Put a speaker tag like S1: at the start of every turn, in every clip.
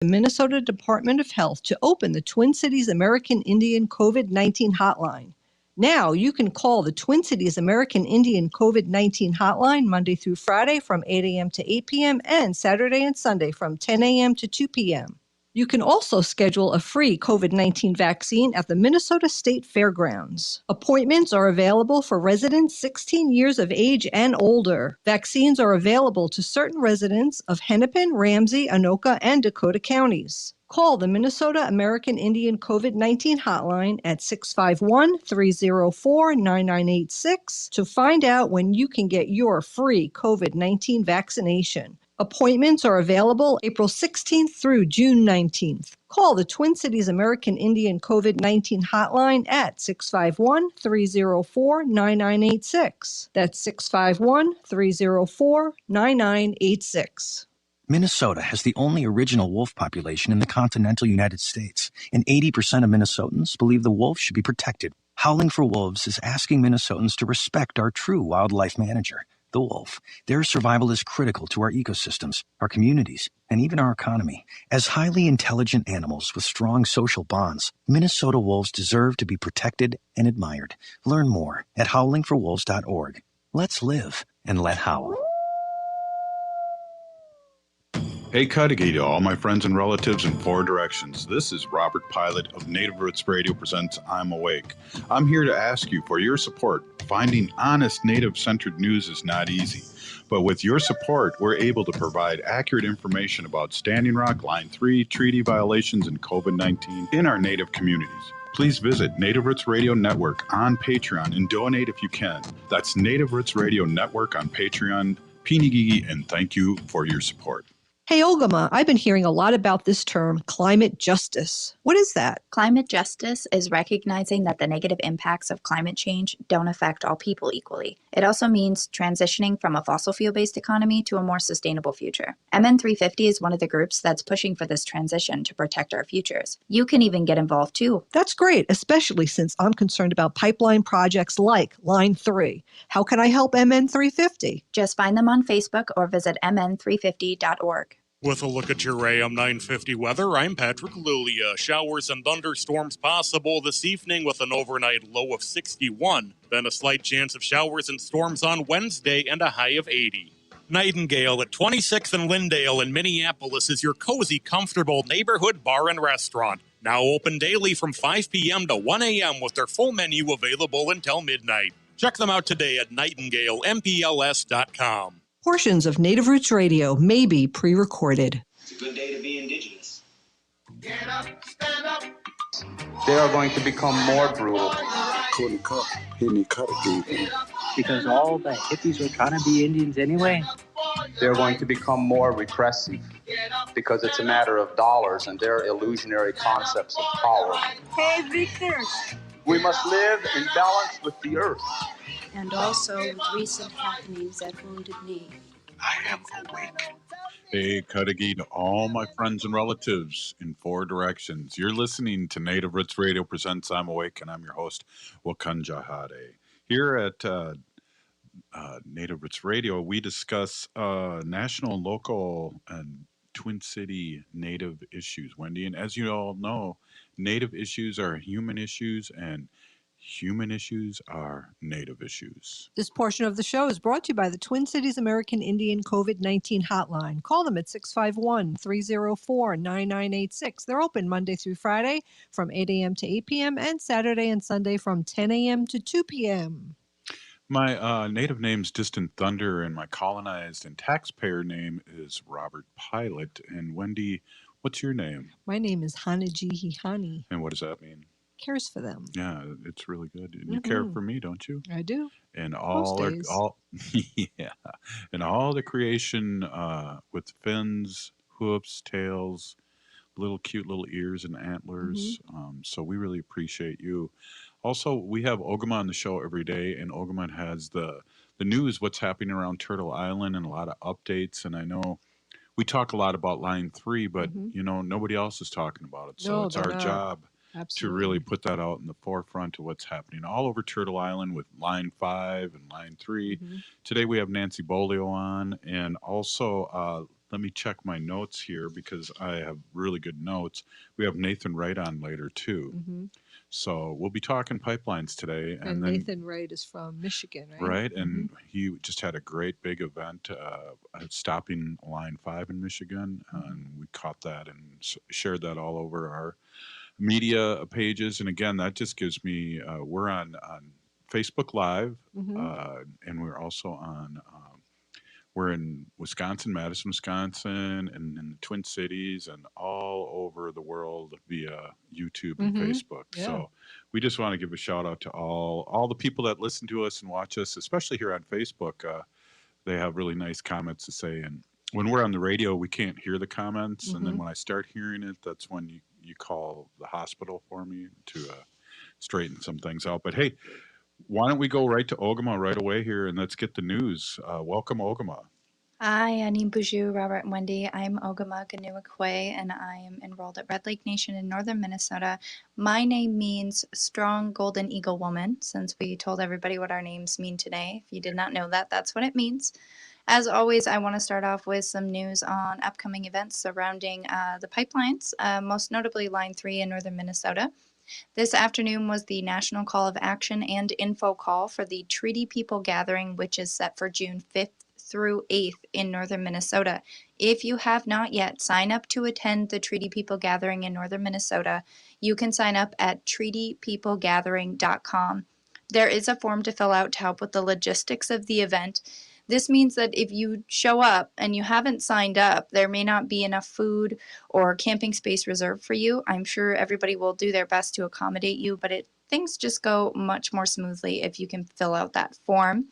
S1: the Minnesota Department of Health to open the Twin Cities American Indian COVID-19 hotline. Now you can call the Twin Cities American Indian COVID-19 hotline Monday through Friday from 8 a.m. to 8 p.m. and Saturday and Sunday from 10 a.m. to 2 p.m. You can also schedule a free COVID-19 vaccine at the Minnesota State Fairgrounds. Appointments are available for residents 16 years of age and older. Vaccines are available to certain residents of Hennepin, Ramsey, Anoka, and Dakota counties. Call the Minnesota American Indian COVID-19 hotline at 651-304-9986 to find out when you can get your free COVID-19 vaccination. Appointments are available April 16th through June 19th. Call the Twin Cities American Indian COVID-19 hotline at 651-304-9986. That's 651-304-9986.
S2: Minnesota has the only original wolf population in the continental United States, and 80% of Minnesotans believe the wolf should be protected. Howling for Wolves is asking Minnesotans to respect our true wildlife manager, the wolf. Their survival is critical to our ecosystems, our communities, and even our economy. As highly intelligent animals with strong social bonds, Minnesota wolves deserve to be protected and admired. Learn more at howlingforwolves.org. Let's live and let howl.
S3: Hey, Cudahy to all my friends and relatives in four directions. This is Robert Pilot of Native Roots Radio presents I'm Awake. I'm here to ask you for your support. Finding honest Native-centered news is not easy, but with your support, we're able to provide accurate information about Standing Rock, Line 3, treaty violations, and COVID-19 in our Native communities. Please visit Native Roots Radio Network on Patreon and donate if you can. That's Native Roots Radio Network on Patreon. Pinigigi, and thank you for your support.
S1: Hey, Ogama, I've been hearing a lot about this term, climate justice. What is that?
S4: Climate justice is recognizing that the negative impacts of climate change don't affect all people equally. It also means transitioning from a fossil fuel-based economy to a more sustainable future. MN350 is one of the groups that's pushing for this transition to protect our futures. You can even get involved too.
S1: That's great, especially since I'm concerned about pipeline projects like Line 3. How can I help MN350?
S4: Just find them on Facebook or visit mn350.org.
S5: With a look at your AM 950 weather, I'm Patrick Lulia. Showers and thunderstorms possible this evening with an overnight low of 61. Then a slight chance of showers and storms on Wednesday and a high of 80. Nightingale at 26th and Lyndale in Minneapolis is your cozy, comfortable neighborhood bar and restaurant. Now open daily from 5 p.m. to 1 a.m. with their full menu available until midnight. Check them out today at nightingalempls.com.
S1: Portions of Native Roots Radio may be pre-recorded.
S6: It's a good day to be indigenous.
S7: Get up, stand up.
S8: They are going to become more brutal.
S9: Couldn't cut, hitting cut again.
S10: Because all the hippies were trying to be Indians anyway.
S8: They're going to become more repressive because it's a matter of dollars and their illusionary concepts of power.
S11: Hey, Victor.
S8: We must live in balance with the earth.
S11: And also with recent happenings at Wounded Knee.
S9: I am awake.
S3: Hey, Cudahy to all my friends and relatives in four directions. You're listening to Native Roots Radio presents I'm Awake, and I'm your host, Wakanjahade. Here at Native Roots Radio, we discuss national and local and Twin City Native issues, Wendy. And as you all know, Native issues are human issues, and human issues are Native issues.
S1: This portion of the show is brought to you by the Twin Cities American Indian COVID-19 hotline. Call them at 651-304-9986. They're open Monday through Friday from 8 a.m. to 8 p.m. and Saturday and Sunday from 10 a.m. to 2 p.m.
S3: My native name's Distant Thunder, and my colonized and taxpayer name is Robert Pilot. And Wendy, what's your name?
S1: My name is Hanajihi.
S3: And what does that mean?
S1: Cares for them.
S3: Yeah, it's really good. And you care for me, don't you?
S1: I do.
S3: And all yeah, and all the creation with fins, hoofs, tails, cute little ears and antlers. So we really appreciate you. Also, we have Ogama on the show every day, and Ogama has the news, what's happening around Turtle Island, and a lot of updates. And I know we talk a lot about Line 3, but you know, nobody else is talking about it. So it's our job. Absolutely. To really put that out in the forefront of what's happening all over Turtle Island with Line 5 and Line 3. Today we have Nancy Beaulieu on, and also let me check my notes here because I have really good notes. We have Nathan Wright on later too.
S1: Mm-hmm.
S3: So we'll be talking pipelines today.
S1: And
S3: then
S1: Nathan Wright is from Michigan, right?
S3: Right, and he just had a great big event stopping Line 5 in Michigan, and we caught that and shared that all over our media pages. And again, that just gives me, we're on Facebook Live, and we're also on, we're in Wisconsin, Madison, Wisconsin, and in the Twin Cities, and all over the world via YouTube and Facebook.
S1: Yeah.
S3: So we just want to give a shout out to all the people that listen to us and watch us, especially here on Facebook. They have really nice comments to say. And when we're on the radio, we can't hear the comments. And then when I start hearing it, that's when you call the hospital for me to straighten some things out. But hey, why don't we go right to Ogama right away here and let's get the news. Welcome, Ogama.
S4: Hi, Anim Buju, Robert, and Wendy. I'm Ogama Ganuakwe, and I am enrolled at Red Lake Nation in northern Minnesota. My name means Strong Golden Eagle Woman, since we told everybody what our names mean today. If you did not know that, that's what it means. As always, I want to start off with some news on upcoming events surrounding the pipelines, most notably Line 3 in northern Minnesota. This afternoon was the National Call of Action and Info Call for the Treaty People Gathering, which is set for June 5th through 8th in northern Minnesota. If you have not yet signed up to attend the Treaty People Gathering in northern Minnesota, you can sign up at treatypeoplegathering.com. There is a form to fill out to help with the logistics of the event. This means that if you show up and you haven't signed up, there may not be enough food or camping space reserved for you. I'm sure everybody will do their best to accommodate you, but things just go much more smoothly if you can fill out that form.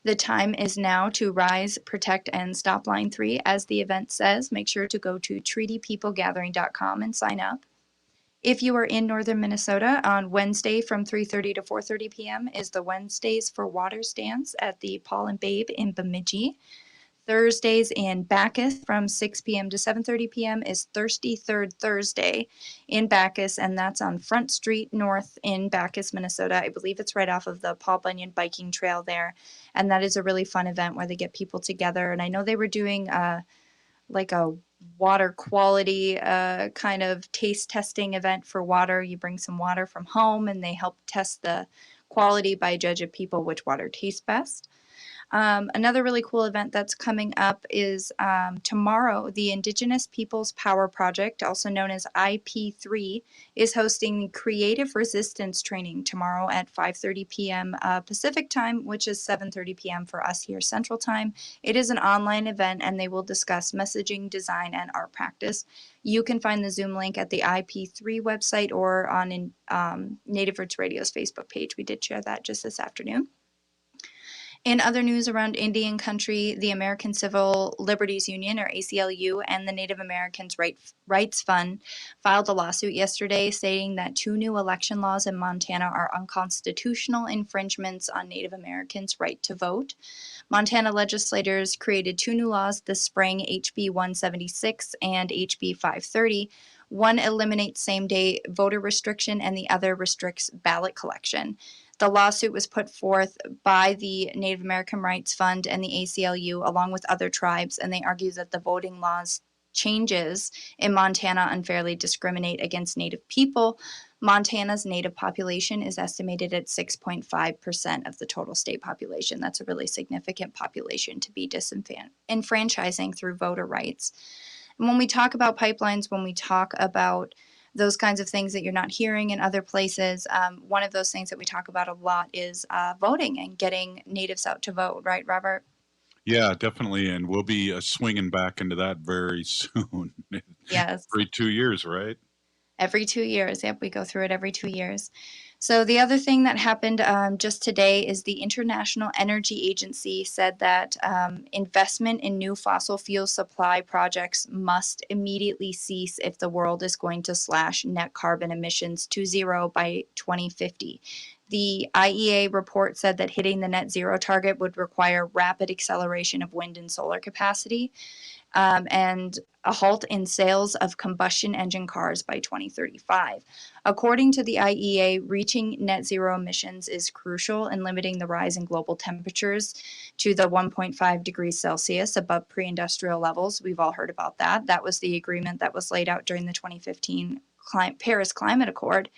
S4: The time is now to rise, protect, and stop Line 3, as the event says. Make sure to go to treatypeoplegathering.com and sign up. If you are in northern Minnesota, on Wednesday from 3:30 to 4:30 p.m. is the Wednesdays for Waters dance at the Paul and Babe in Bemidji. Thursdays in Bacchus from 6 p.m. to 7:30 p.m. is Thirsty Third Thursday in Bacchus, and that's on Front Street North in Bacchus, Minnesota. I believe it's right off of the Paul Bunyan biking trail there, and that is a really fun event where they get people together. And I know they were doing like a water quality kind of taste testing event for water. You bring some water from home, and they help test the quality by a judge of people which water tastes best. Another really cool event that's coming up is tomorrow. The Indigenous Peoples Power Project, also known as IP3, is hosting Creative Resistance Training tomorrow at 5:30 p.m. Pacific Time, which is 7:30 p.m. for us here Central Time. It is an online event, and they will discuss messaging, design, and art practice. You can find the Zoom link at the IP3 website or on Native Roots Radio's Facebook page. We did share that just this afternoon. In other news around Indian country, the American Civil Liberties Union, or ACLU, and the Native Americans Rights Fund filed a lawsuit yesterday stating that 2 new election laws in Montana are unconstitutional infringements on Native Americans' right to vote. Montana legislators created 2 new laws this spring, HB 176 and HB 530. One eliminates same-day voter restriction, and the other restricts ballot collection. The lawsuit was put forth by the Native American Rights Fund and the ACLU, along with other tribes, and they argue that the voting laws changes in Montana unfairly discriminate against Native people. Montana's Native population is estimated at 6.5% of the total state population. That's a really significant population to be disenfranchising through voter rights. And when we talk about pipelines, when we talk about those kinds of things that you're not hearing in other places, one of those things that we talk about a lot is voting and getting Natives out to vote, right, Robert?
S3: Yeah, definitely. And we'll be swinging back into that very soon.
S4: Yes.
S3: Every 2 years, right?
S4: Every 2 years. Yep, we go through it every 2 years. So the other thing that happened just today is the International Energy Agency said that investment in new fossil fuel supply projects must immediately cease if the world is going to slash net carbon emissions to zero by 2050. The IEA report said that hitting the net zero target would require rapid acceleration of wind and solar capacity. and a halt in sales of combustion engine cars by 2035. According to the IEA, reaching net zero emissions is crucial in limiting the rise in global temperatures to the 1.5 degrees Celsius above pre-industrial levels. We've all heard about that. That was the agreement that was laid out during the 2015 Paris Climate Accord.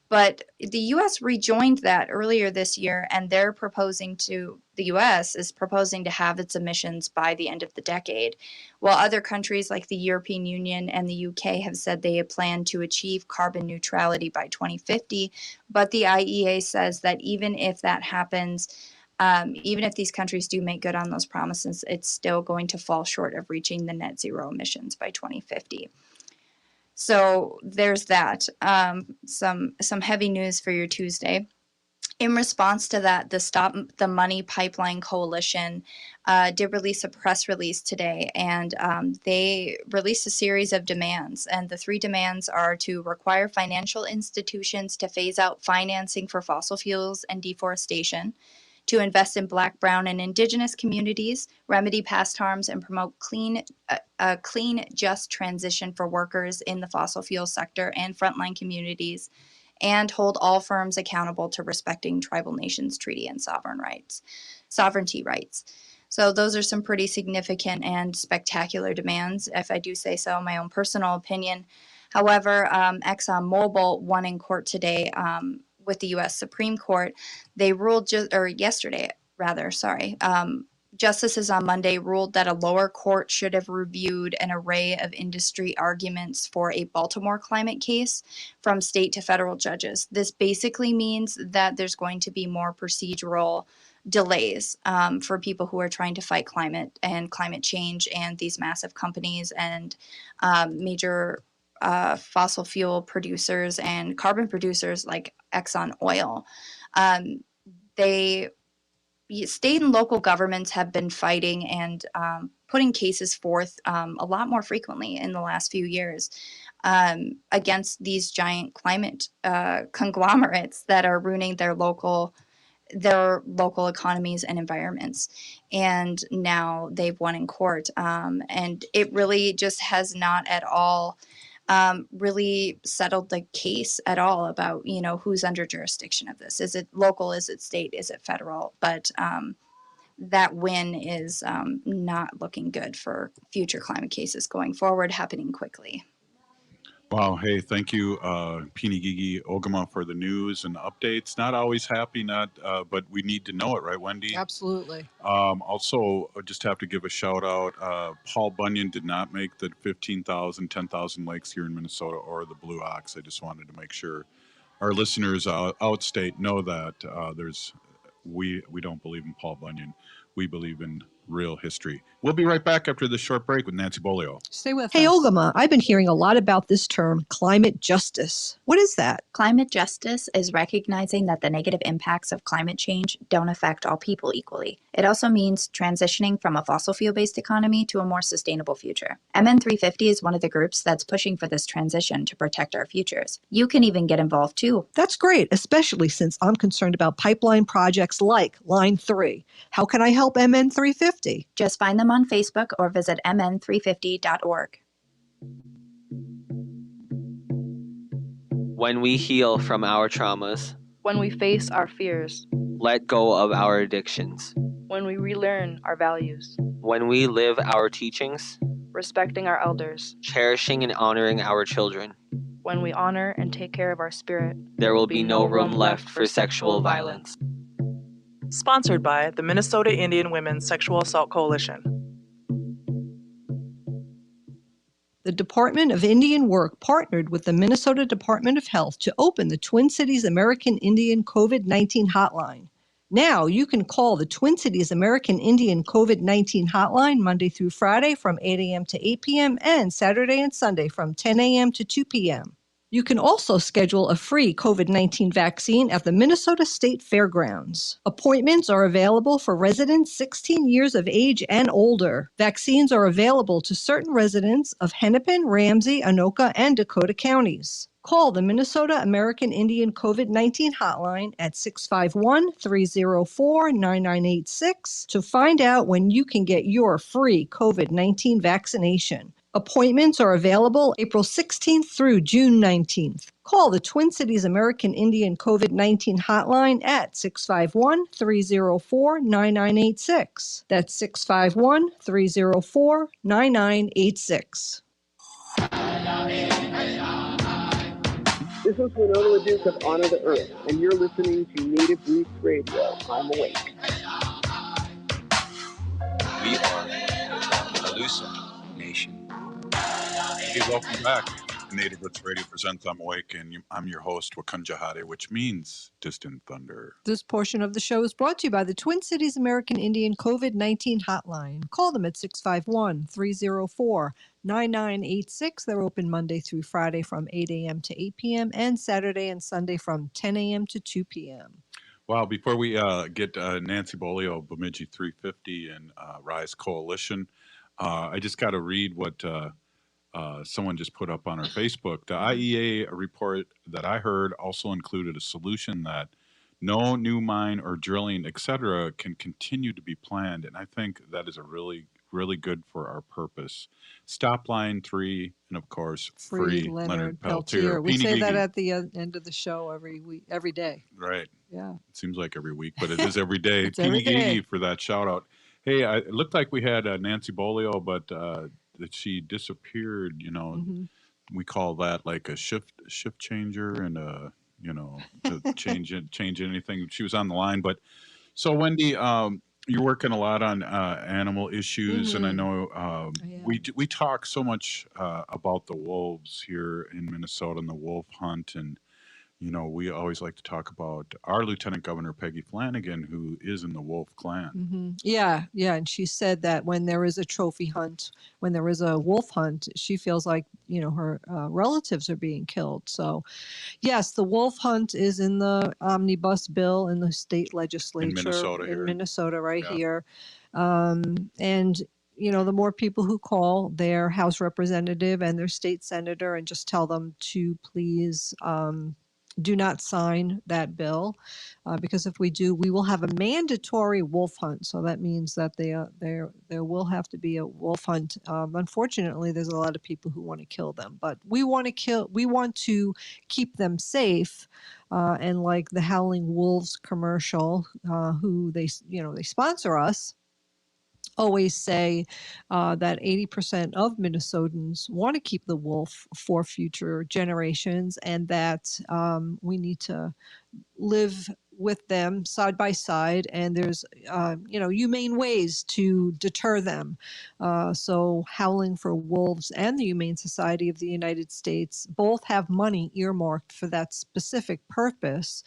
S4: But the U.S. rejoined that earlier this year, and the U.S. is proposing to have its emissions by the end of the decade, while other countries like the European Union and the UK have said they plan to achieve carbon neutrality by 2050. But the IEA says that even if that happens, even if these countries do make good on those promises, it's still going to fall short of reaching the net zero emissions by 2050. So there's that. Some heavy news for your Tuesday. In response to that, the Stop the Money Pipeline Coalition did release a press release today, and they released a series of demands. And the three demands are to require financial institutions to phase out financing for fossil fuels and deforestation, to invest in Black, Brown, and Indigenous communities, remedy past harms, and promote a clean, just transition for workers in the fossil fuel sector and frontline communities, and hold all firms accountable to respecting tribal nations treaty and sovereignty rights. So those are some pretty significant and spectacular demands, if I do say so, my own personal opinion. However, ExxonMobil won in court today with the U.S. Supreme Court. They ruled justices on Monday ruled that a lower court should have reviewed an array of industry arguments for a Baltimore climate case from state to federal judges. This basically means that there's going to be more procedural delays for people who are trying to fight climate change and these massive companies and major fossil fuel producers and carbon producers like Exxon Oil. State and local governments have been fighting and putting cases forth a lot more frequently in the last few years against these giant climate conglomerates that are ruining their local economies and environments. And now they've won in court. And it really just has not at all really settled the case at all about, who's under jurisdiction of this. Is it local? Is it state? Is it federal? But that win is not looking good for future climate cases going forward, happening quickly.
S3: Wow. Hey, thank you, Pinigigi Ogama, for the news and updates. Not always happy, but we need to know it, right, Wendy?
S1: Absolutely.
S3: Also, I just have to give a shout out. Paul Bunyan did not make the 15,000, 10,000 lakes here in Minnesota or the Blue Ox. I just wanted to make sure our listeners outstate know that we don't believe in Paul Bunyan. We believe in real history. We'll be right back after this short break with Nancy Beaulieu.
S1: Stay with us. Hey, Ogama, I've been hearing a lot about this term, climate justice. What is that?
S4: Climate justice is recognizing that the negative impacts of climate change don't affect all people equally. It also means transitioning from a fossil fuel-based economy to a more sustainable future. MN350 is one of the groups that's pushing for this transition to protect our futures. You can even get involved too.
S1: That's great, especially since I'm concerned about pipeline projects like Line 3. How can I help MN350?
S4: Just find them on Facebook or visit mn350.org.
S12: When we heal from our traumas,
S13: when we face our fears,
S12: let go of our addictions,
S13: when we relearn our values,
S12: when we live our teachings,
S13: respecting our elders,
S12: cherishing and honoring our children,
S13: when we honor and take care of our spirit,
S12: there will be no room left for sexual violence.
S14: Sponsored by the Minnesota Indian Women's Sexual Assault Coalition.
S1: The Department of Indian Work partnered with the Minnesota Department of Health to open the Twin Cities American Indian COVID-19 hotline. Now you can call the Twin Cities American Indian COVID-19 hotline Monday through Friday from 8 a.m. to 8 p.m. and Saturday and Sunday from 10 a.m. to 2 p.m. You can also schedule a free COVID-19 vaccine at the Minnesota State Fairgrounds. Appointments are available for residents 16 years of age and older. Vaccines are available to certain residents of Hennepin, Ramsey, Anoka, and Dakota counties. Call the Minnesota American Indian COVID-19 hotline at 651-304-9986 to find out when you can get your free COVID-19 vaccination. Appointments are available April 16th through June 19th. Call the Twin Cities American Indian COVID-19 hotline at 651-304-9986. That's 651-304-9986.
S15: This is Winona Duke of Honor the Earth, and you're listening to Native Roots Radio. I'm awake.
S3: We are the Calusa Nation. Hey, welcome back. Native Roots Radio presents I'm Awake, and I'm your host, Wakunjahade, which means Distant Thunder.
S1: This portion of the show is brought to you by the Twin Cities American Indian COVID-19 hotline. Call them at 651-304-9986. They're open Monday through Friday from 8 a.m. to 8 p.m. and Saturday and Sunday from 10 a.m. to 2 p.m.
S3: Wow, before we get Nancy Beaulieu of Bimi'ji 350 and Rise Coalition, I just got to read what someone just put up on our Facebook. The IEA report that I heard also included a solution that no new mine or drilling, etc., can continue to be planned. And I think that is a really, really good for our purpose. Stop Line 3, and of course, free Leonard Peltier.
S1: We say that at the end of the show every day.
S3: Right.
S1: Yeah.
S3: It seems like every week, but it is every day.
S1: It's every day.
S3: for that shout out. Hey, it looked like we had Nancy Beaulieu, but that she disappeared. You know, we call that like a shift changer, and to change anything. She was on the line, but so Wendy, you're working a lot on animal issues, and I know we talk so much about the wolves here in Minnesota and the wolf hunt, and we always like to talk about our Lieutenant Governor Peggy Flanagan, who is in the wolf clan.
S1: Yeah, and she said that when there is a trophy hunt, when there is a wolf hunt, she feels like her relatives are being killed. So, yes, the wolf hunt is in the omnibus bill in the state legislature
S3: in
S1: Minnesota, here, and the more people who call their House representative and their state senator and just tell them to please do not sign that bill, because if we do, we will have a mandatory wolf hunt. So that means that there will have to be a wolf hunt. Unfortunately, there's a lot of people who want to kill them, but we want to keep them safe. And like the Howling Wolves commercial, who they sponsor us, always say that 80% of Minnesotans want to keep the wolf for future generations, and that we need to live with them side by side, and there's humane ways to deter them. So Howling for Wolves and the Humane Society of the United States both have money earmarked for that specific purpose,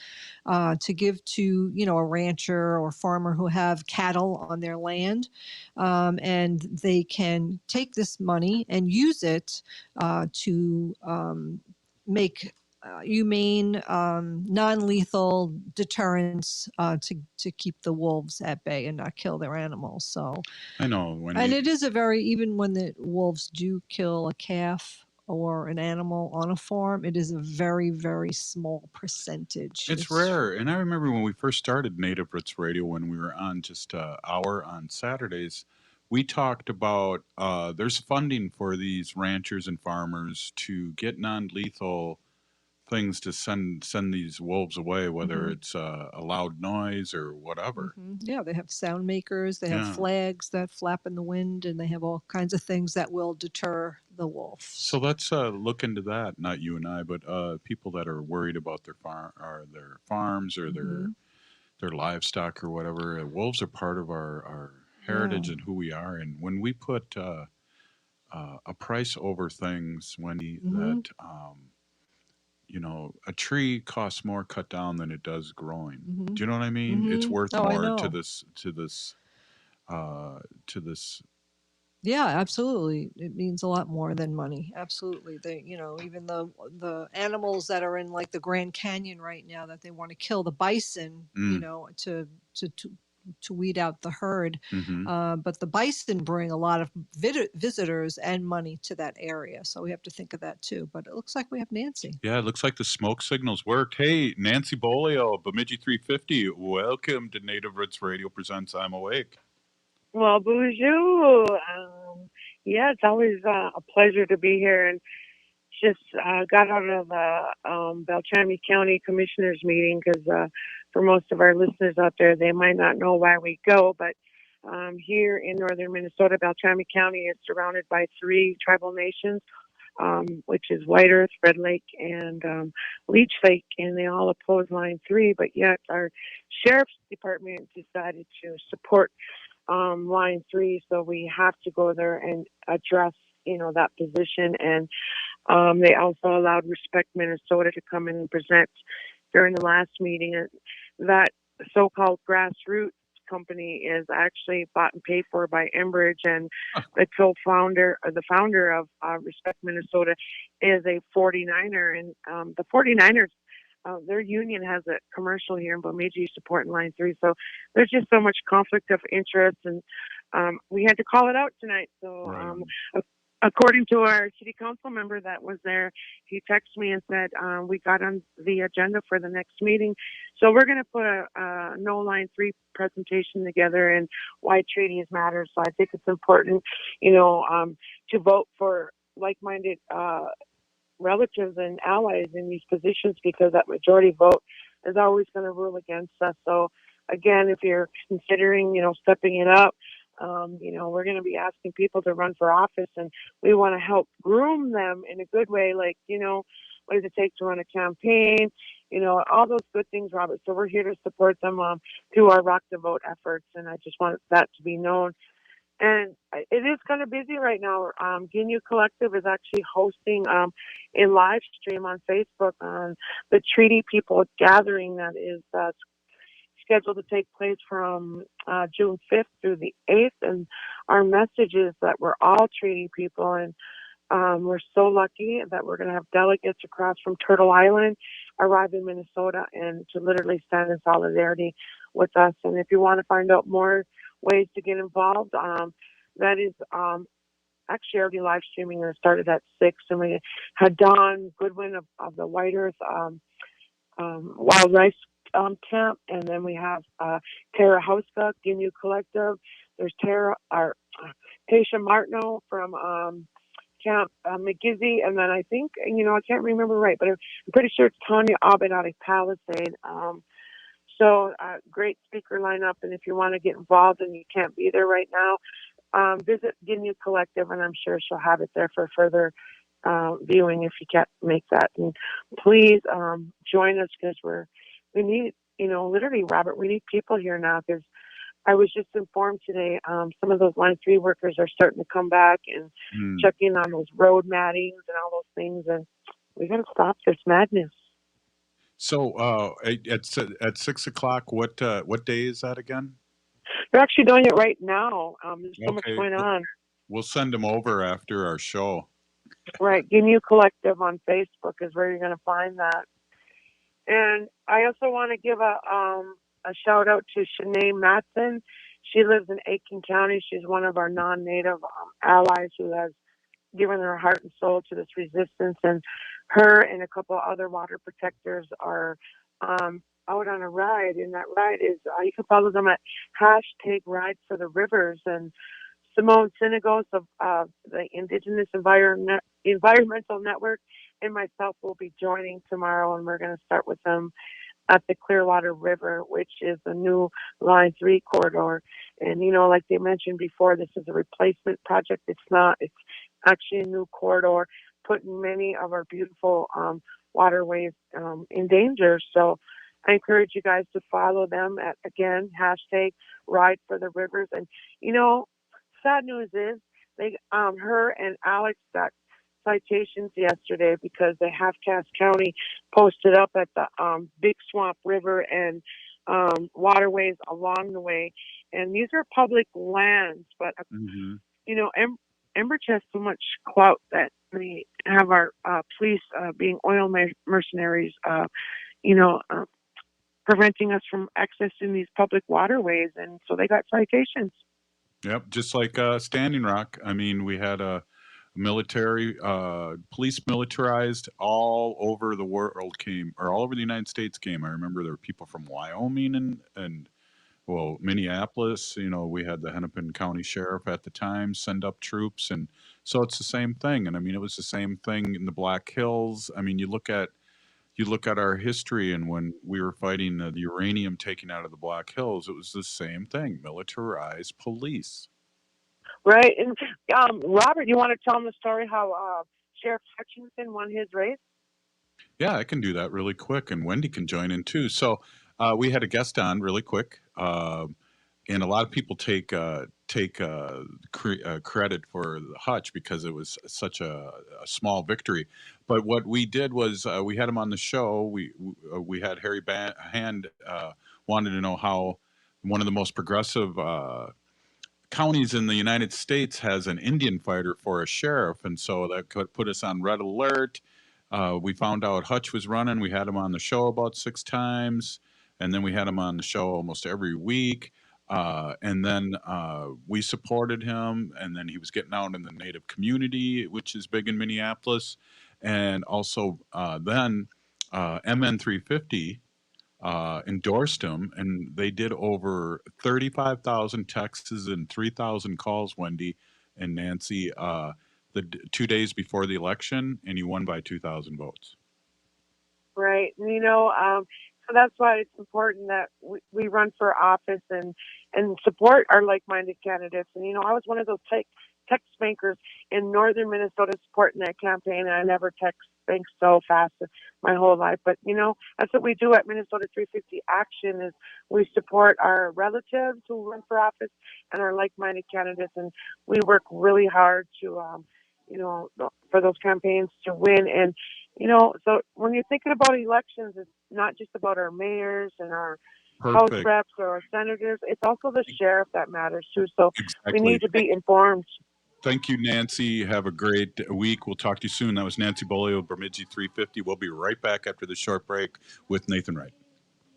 S1: to give to a rancher or farmer who have cattle on their land, and they can take this money and use it to make humane, non-lethal deterrents to keep the wolves at bay and not kill their animals. So
S3: I know,
S1: and it is even when the wolves do kill a calf or an animal on a farm, it is a very, very small percentage.
S3: It's rare. And I remember when we first started Native Roots Radio, when we were on just an hour on Saturdays, we talked about there's funding for these ranchers and farmers to get non-lethal things to send these wolves away, whether it's a loud noise or whatever.
S1: Yeah, they have sound makers, they have flags that flap in the wind, and they have all kinds of things that will deter the wolf.
S3: So let's look into that. Not you and I, but people that are worried about their farms or their livestock or whatever. Wolves are part of our heritage and who we are. And when we put a price over things, Wendy, that a tree costs more cut down than it does growing. Do you know what I mean? It's worth more to this.
S1: Yeah, absolutely. It means a lot more than money. Absolutely. They, even the animals that are in like the Grand Canyon right now that they want to kill, the bison, to to weed out the herd.
S3: Mm-hmm.
S1: But the bison bring a lot of visitors and money to that area. So we have to think of that too. But it looks like we have Nancy.
S3: Yeah, it looks like the smoke signals worked. Hey, Nancy Beaulieu, Bemidji 350, welcome to Native Roots Radio Presents I'm Awake.
S16: Well, bonjour. Yeah, it's always a pleasure to be here, and just got out of the Beltrami County Commissioners meeting because for most of our listeners out there, they might not know why we go, but here in northern Minnesota, Beltrami County is surrounded by 3 tribal nations, which is White Earth, Red Lake, and Leech Lake, and they all oppose Line 3, but yet our Sheriff's Department decided to support Line 3, so we have to go there and address, that position. And they also allowed Respect Minnesota to come in and present during the last meeting. And that so-called grassroots company is actually bought and paid for by Enbridge, and the co-founder, or the founder of Respect Minnesota, is a 49er, and the 49ers. Their union has a commercial here in Bemidji supporting Line 3. So there's just so much conflict of interest, and we had to call it out tonight. So according to our city council member that was there, he texted me and said, we got on the agenda for the next meeting. So we're going to put a no Line 3 presentation together and why treaties matter. So I think it's important, to vote for like-minded relatives and allies in these positions, because that majority vote is always going to rule against us. So again, if you're considering, stepping it up, we're going to be asking people to run for office, and we want to help groom them in a good way. Like, what does it take to run a campaign? All those good things, Robert. So we're here to support them through our Rock the Vote efforts, and I just want that to be known. And it is kind of busy right now. Ginyu Collective is actually hosting a live stream on Facebook on the Treaty People gathering that is scheduled to take place from June 5th through the 8th. And our message is that we're all treaty people, and we're so lucky that we're going to have delegates across from Turtle Island arrive in Minnesota and to literally stand in solidarity with us. And if you want to find out more ways to get involved, that is actually already live streaming, and it started at 6, and we had Don Goodwin of the White Earth Wild Rice camp, and then we have Tara Hauska, Ginyu Collective. There's Tasha Martineau from Camp McGizzy, and then I think, I can't remember right, but I'm pretty sure it's Tanya Abed out of Palisade. So great speaker lineup, and if you want to get involved and you can't be there right now, visit Ginyu Collective, and I'm sure she'll have it there for further viewing if you can't make that. And please join us, because we need, literally, Robert, we need people here now, because I was just informed today some of those Line 3 workers are starting to come back and checking on those road mattings and all those things, and we got to stop this madness.
S3: So at 6 o'clock, what day is that again?
S16: They're actually doing it right now. There's so much going on.
S3: We'll send them over after our show.
S16: Right. Ginyu Collective on Facebook is where you're going to find that. And I also want to give a shout out to Shanae Matson. She lives in Aiken County. She's one of our non-native allies who has given her heart and soul to this resistance. And her and a couple other water protectors are out on a ride. And that ride is, you can follow them at #Ride for the Rivers. And Simone Sinagos of the Indigenous Environmental Network and myself will be joining tomorrow, and we're going to start with them at the Clearwater River, which is the new Line 3 corridor. And, like they mentioned before, this is a replacement project. It's not. It's actually a new corridor, putting many of our beautiful waterways in danger. So I encourage you guys to follow them at, again, #Ride for the Rivers. And, sad news is her and Alex got citations yesterday because the Half-Cass County posted up at the Big Swamp River and waterways along the way. And these are public lands, but, Enbridge has so much clout that they have our police being oil mercenaries, preventing us from accessing these public waterways, and so they got citations.
S3: Yep, just like Standing Rock. I mean, we had a military, police militarized all over the world came, or all over the United States came. I remember there were people from Wyoming and well, Minneapolis. You know, we had the Hennepin County Sheriff at the time send up troops, and so it's the same thing. And I mean, it was the same thing in the Black Hills. I mean, you look at our history, and when we were fighting the uranium taken out of the Black Hills, it was the same thing: militarized police.
S16: Right. And Robert, you want to tell them the story how Sheriff Hutchinson won his race?
S3: Yeah, I can do that really quick, and Wendy can join in too. So we had a guest on really quick, and a lot of people take credit for the Hutch because it was such a small victory. But what we did was we had him on the show. We had Harry Hand wanted to know how one of the most progressive counties in the United States has an Indian fighter for a sheriff, and so that could put us on red alert. We found out Hutch was running. We had him on the show about 6 times, and then we had him on the show almost every week. And then we supported him, and then he was getting out in the Native community, which is big in Minneapolis. And also then MN 350 endorsed him, and they did over 35,000 texts and 3,000 calls, Wendy and Nancy, the 2 days before the election, and he won by 2,000 votes.
S16: Right. So that's why it's important that we run for office and support our like-minded candidates. And, I was one of those text bankers in northern Minnesota supporting that campaign, and I never text banked so fast my whole life. But, that's what we do at Minnesota 350 Action is we support our relatives who run for office and our like-minded candidates, and we work really hard to, for those campaigns to win. And, so when you're thinking about elections, it's not just about our mayors and our House reps or our senators. It's also the sheriff that matters too. So we need to be informed.
S3: Thank you, Nancy. Have a great week. We'll talk to you soon. That was Nancy Beaulieu of Bimi'ji 350. We'll be right back after the short break with Nathan Wright.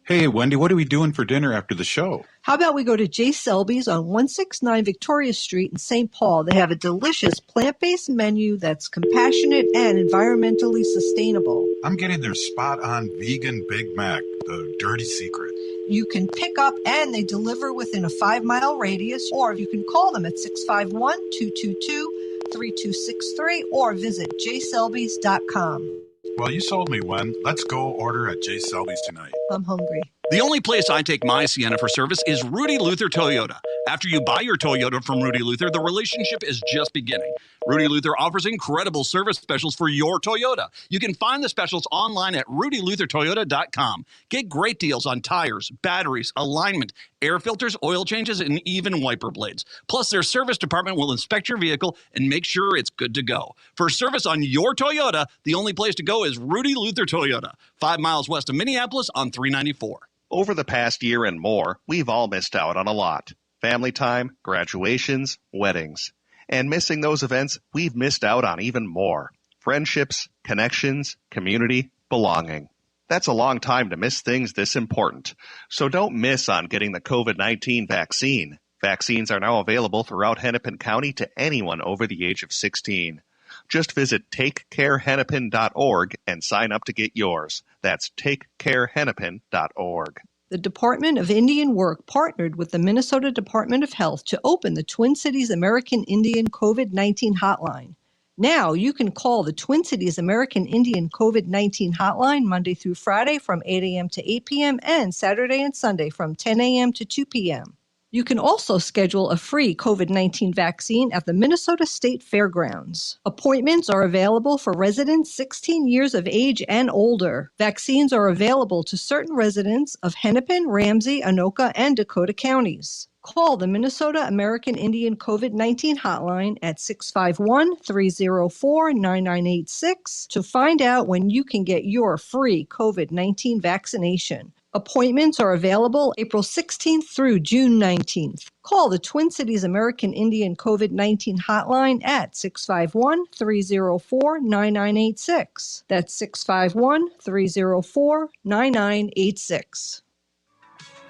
S3: Hey, Wendy, what are we doing for dinner after the show?
S1: How about we go to J. Selby's on 169 Victoria Street in St. Paul? They have a delicious plant-based menu that's compassionate and environmentally sustainable.
S3: I'm getting their spot-on vegan Big Mac, the dirty secret.
S1: You can pick up and they deliver within a 5-mile radius, or you can call them at 651-222-3263 or visit jselbys.com.
S3: Well, you sold me, Wen. Let's go order at J. Selby's tonight.
S1: I'm hungry.
S17: The only place I take my Sienna for service is Rudy Luther Toyota. After you buy your Toyota from Rudy Luther, the relationship is just beginning. Rudy Luther offers incredible service specials for your Toyota. You can find the specials online at rudyluthertoyota.com. Get great deals on tires, batteries, alignment, air filters, oil changes, and even wiper blades. Plus, their service department will inspect your vehicle and make sure it's good to go. For service on your Toyota, the only place to go is Rudy Luther Toyota, 5 miles west of Minneapolis on 394.
S18: Over the past year and more, we've all missed out on a lot. Family time, graduations, weddings. And missing those events, we've missed out on even more. Friendships, connections, community, belonging. That's a long time to miss things this important. So don't miss on getting the COVID-19 vaccine. Vaccines are now available throughout Hennepin County to anyone over the age of 16. Just visit takecarehennepin.org and sign up to get yours. That's takecarehennepin.org.
S1: The Department of Indian Work partnered with the Minnesota Department of Health to open the Twin Cities American Indian COVID-19 hotline. Now you can call the Twin Cities American Indian COVID-19 hotline Monday through Friday from 8 a.m. to 8 p.m. and Saturday and Sunday from 10 a.m. to 2 p.m. You can also schedule a free COVID-19 vaccine at the Minnesota State Fairgrounds. Appointments are available for residents 16 years of age and older. Vaccines are available to certain residents of Hennepin, Ramsey, Anoka, and Dakota counties. Call the Minnesota American Indian COVID-19 hotline at 651-304-9986 to find out when you can get your free COVID-19 vaccination. Appointments are available April 16th through June 19th. Call the Twin Cities American Indian COVID-19 hotline at 651-304-9986. That's 651-304-9986.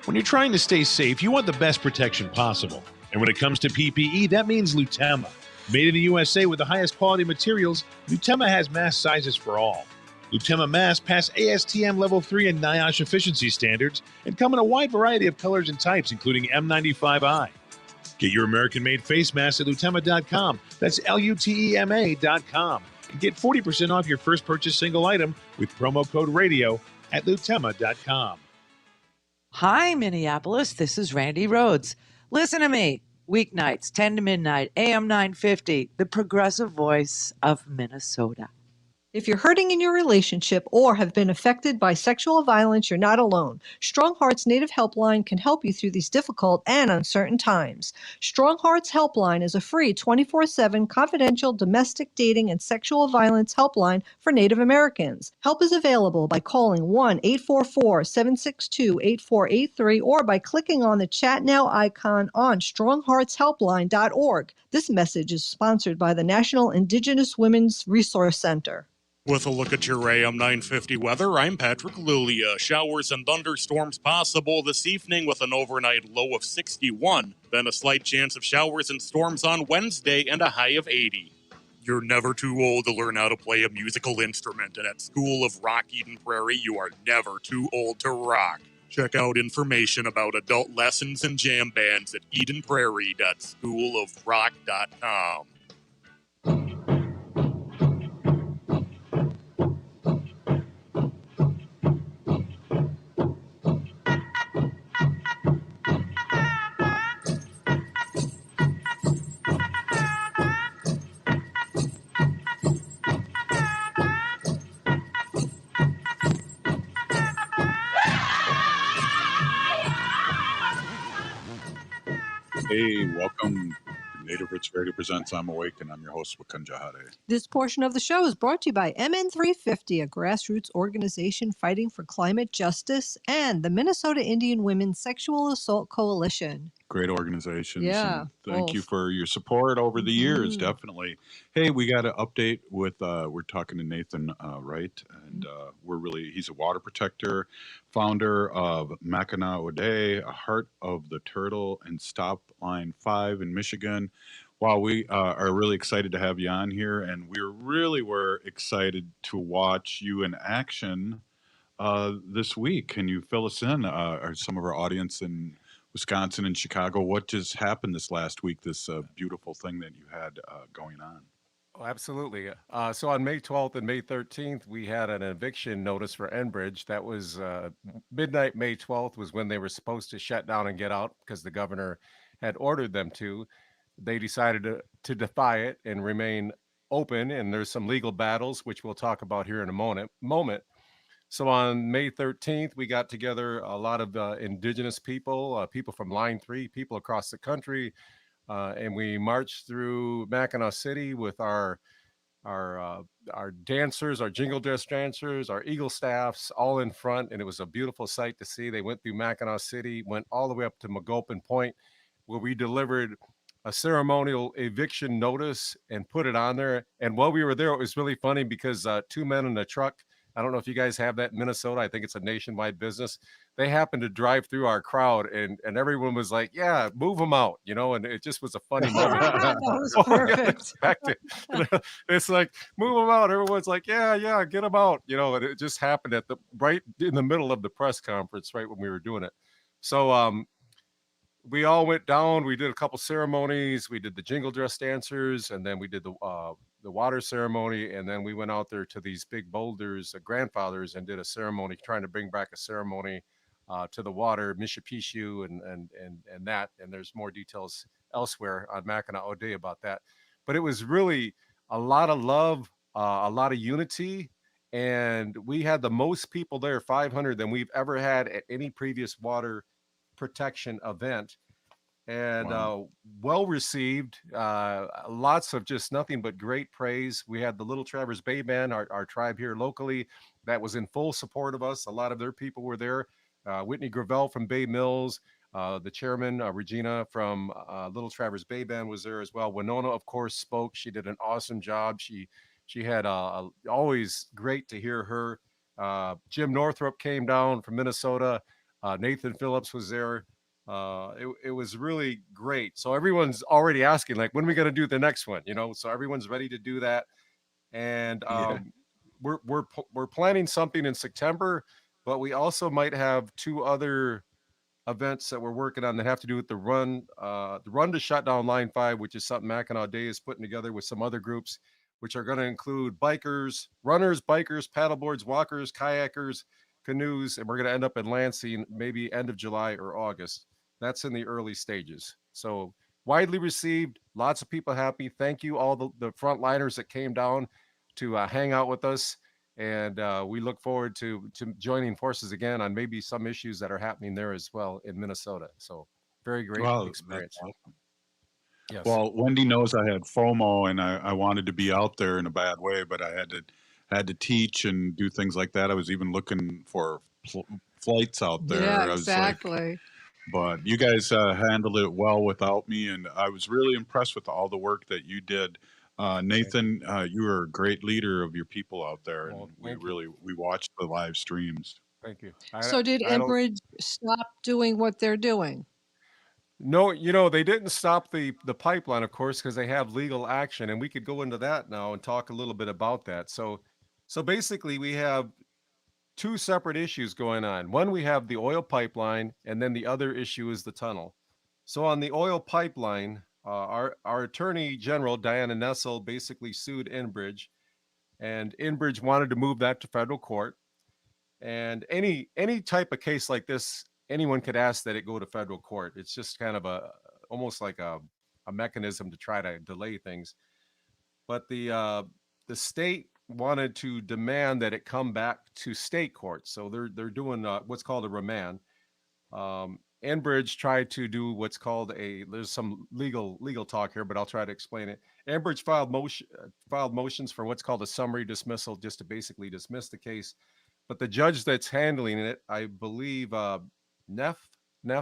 S19: When you're trying to stay safe, you want the best protection possible. And when it comes to PPE, that means Lutema. Made in the USA with the highest quality materials, Lutema has mask sizes for all. Lutema masks pass ASTM Level 3 and NIOSH efficiency standards and come in a wide variety of colors and types, including M95i. Get your American-made face mask at Lutema.com. That's Lutema.com. And get 40% off your first purchase single item with promo code RADIO at Lutema.com.
S20: Hi, Minneapolis. This is Randy Rhodes. Listen to me. Weeknights, 10 to midnight, AM 950, the progressive voice of Minnesota.
S1: If you're hurting in your relationship or have been affected by sexual violence, you're not alone. Strong Hearts Native Helpline can help you through these difficult and uncertain times. Strong Hearts Helpline is a free 24/7 confidential domestic dating and sexual violence helpline for Native Americans. Help is available by calling 1-844-762-8483 or by clicking on the Chat Now icon on strongheartshelpline.org. This message is sponsored by the National Indigenous Women's Resource Center.
S5: With a look at your AM 950 weather, I'm Patrick Lulia. Showers and thunderstorms possible this evening with an overnight low of 61. Then a slight chance of showers and storms on Wednesday and a high of 80. You're never too old to learn how to play a musical instrument, and at School of Rock Eden Prairie, you are never too old to rock. Check out information about adult lessons and jam bands at edenprairie.schoolofrock.com.
S3: Hey, welcome to Native Roots Radio Presents I'm Awake, and I'm your host, Wakanja Hade.
S1: This portion of the show is brought to you by MN350, a grassroots organization fighting for climate justice, and the Minnesota Indian Women's Sexual Assault Coalition.
S3: Great organizations.
S1: Yeah.
S3: And thank you for your support over the years,
S1: Mhm.
S3: definitely. Hey, we got an update with, we're talking to Nathan Wright, and he's a water protector, founder of MackinawOde, a Heart of the Turtle, and Stop Line 5 in Michigan. Wow, we are really excited to have you on here, and were excited to watch you in action this week. Can you fill us in, or some of our audience in Wisconsin and Chicago? What just happened this last week, this beautiful thing that you had going on?
S21: Oh, absolutely. So on May 12th and May 13th, we had an eviction notice for Enbridge. That was midnight May 12th was when they were supposed to shut down and get out because the governor had ordered them to. They decided to defy it and remain open, and there's some legal battles, which we'll talk about here in a moment. So on May 13th, we got together a lot of indigenous people, people from Line 3, people across the country, and we marched through Mackinac City with our dancers, our jingle dress dancers, our Eagle staffs, all in front, and it was a beautiful sight to see. They went through Mackinac City, went all the way up to Magopan Point, where we delivered a ceremonial eviction notice and put it on there. And while we were there, it was really funny because two men in a truck, I don't know if you guys have that in Minnesota. I think it's a nationwide business. They happened to drive through our crowd, and everyone was like, yeah, move them out, and it just was a funny moment.
S1: That was perfect.
S21: It's like, move them out. Everyone's like, yeah, get them out, and it just happened right in the middle of the press conference, right when we were doing it. So we all went down. We did a couple ceremonies. We did the jingle dress dancers, and then we did the water ceremony, and then we went out there to these big boulders, grandfathers, and did a ceremony, trying to bring back a ceremony to the water, Mishipishu, and that. And there's more details elsewhere on MackinawOde about that. But it was really a lot of love, a lot of unity, and we had the most people there, 500, than we've ever had at any previous water protection event. And well received, lots of just nothing but great praise. We had the Little Traverse Bay Band, our tribe here locally, that was in full support of us. A lot of their people were there. Whitney Gravel from Bay Mills, the chairman, Regina from Little Traverse Bay Band was there as well. Winona, of course, spoke. She did an awesome job. She had always great to hear her. Jim Northrup came down from Minnesota. Nathan Phillips was there. It was really great. So everyone's already asking, like, when are we going to do the next one? So everyone's ready to do that. And we're planning something in September, but we also might have 2 other events that we're working on that have to do with the run to shut down Line 5, which is something MackinawOde is putting together with some other groups, which are going to include bikers, runners, bikers, paddleboards, walkers, kayakers, canoes, and we're going to end up in Lansing maybe end of July or August. That's in the early stages. So widely received, lots of people happy. Thank you all the frontliners that came down to hang out with us. And we look forward to joining forces again on maybe some issues that are happening there as well in Minnesota. So very great experience.
S3: Awesome.
S21: Yes.
S3: Well, Wendy knows I had FOMO and I wanted to be out there in a bad way, but I had to teach and do things like that. I was even looking for flights out there.
S1: Yeah, exactly.
S3: But you guys handled it well without me, and I was really impressed with all the work that you did. Nathan, you were a great leader of your people out there, and we watched the live streams.
S21: Thank you.
S1: So did Enbridge stop doing what they're doing?
S21: No, they didn't stop the pipeline, of course, because they have legal action, and we could go into that now and talk a little bit about that. So basically, we have 2 separate issues going on. One, we have the oil pipeline, and then the other issue is the tunnel. So on the oil pipeline, our Attorney General, Diana Nessel, basically sued Enbridge, and Enbridge wanted to move that to federal court. And any type of case like this, anyone could ask that it go to federal court. It's just kind of almost like a mechanism to try to delay things. But the state wanted to demand that it come back to state court. So they're doing what's called a remand. Enbridge tried to do what's called there's some legal talk here, but I'll try to explain it. Enbridge filed motions for what's called a summary dismissal, just to basically dismiss the case. But the judge that's handling it, I believe, Neff,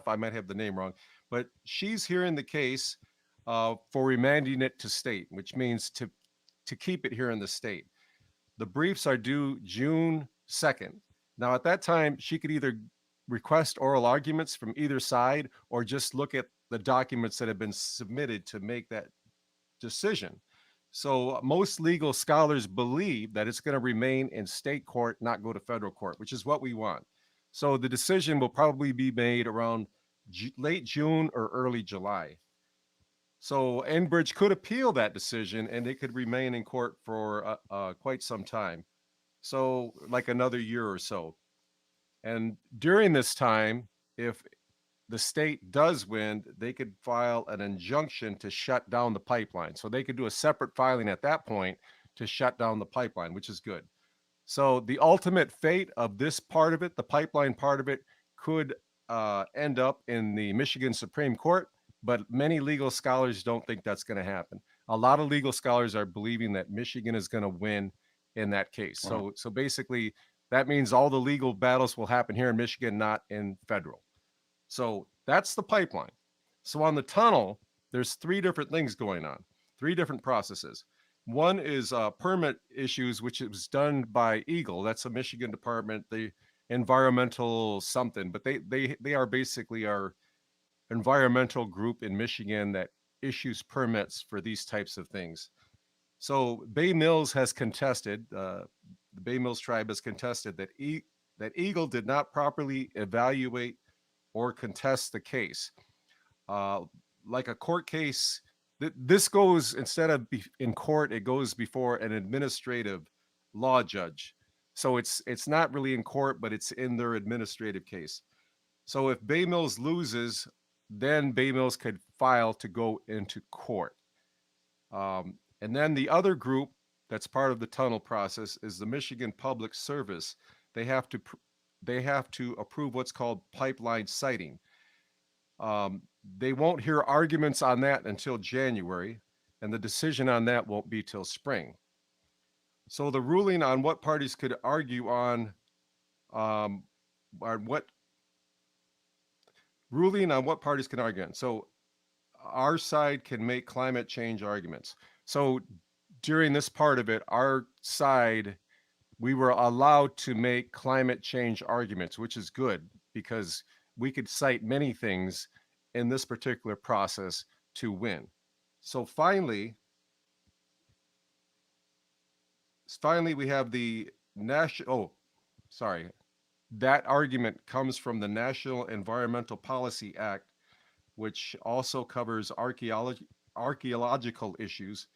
S21: I might have the name wrong, but she's hearing the case for remanding it to state, which means to keep it here in the state. The briefs are due June 2nd. Now, at that time, she could either request oral arguments from either side or just look at the documents that have been submitted to make that decision. So most legal scholars believe that it's going to remain in state court, not go to federal court, which is what we want. So the decision will probably be made around late June or early July. So Enbridge could appeal that decision and it could remain in court for quite some time. So like another year or so. And during this time, if the state does win, they could file an injunction to shut down the pipeline. So they could do a separate filing at that point to shut down the pipeline, which is good. So the ultimate fate of this part of it, the pipeline part of it, could end up in the Michigan Supreme Court, but many legal scholars don't think that's going to happen. A lot of legal scholars are believing that Michigan is going to win in that case. Wow. So basically, that means all the legal battles will happen here in Michigan, not in federal. So that's the pipeline. So on the tunnel, there's 3 different things going on, 3 different processes. One is permit issues, which was done by Eagle. That's a Michigan department, the environmental something, but they are basically our environmental group in Michigan that issues permits for these types of things. So Bay Mills has contested, the Bay Mills tribe has contested that Eagle did not properly evaluate or contest the case. Like a court case, this goes, instead of in court, it goes before an administrative law judge. So it's not really in court, but it's in their administrative case. So if Bay Mills loses, then Bay Mills could file to go into court. And then the other group that's part of the tunnel process is the Michigan Public Service. They have to approve what's called pipeline siting. They won't hear arguments on that until January, and the decision on that won't be till spring. So the ruling on what parties could argue on, ruling on what parties can argue on. So our side can make climate change arguments. So during this part of it, our side, we were allowed to make climate change arguments, which is good because we could cite many things in this particular process to win. So finally, we have the national, that argument comes from the National Environmental Policy Act, which also covers archaeological issues,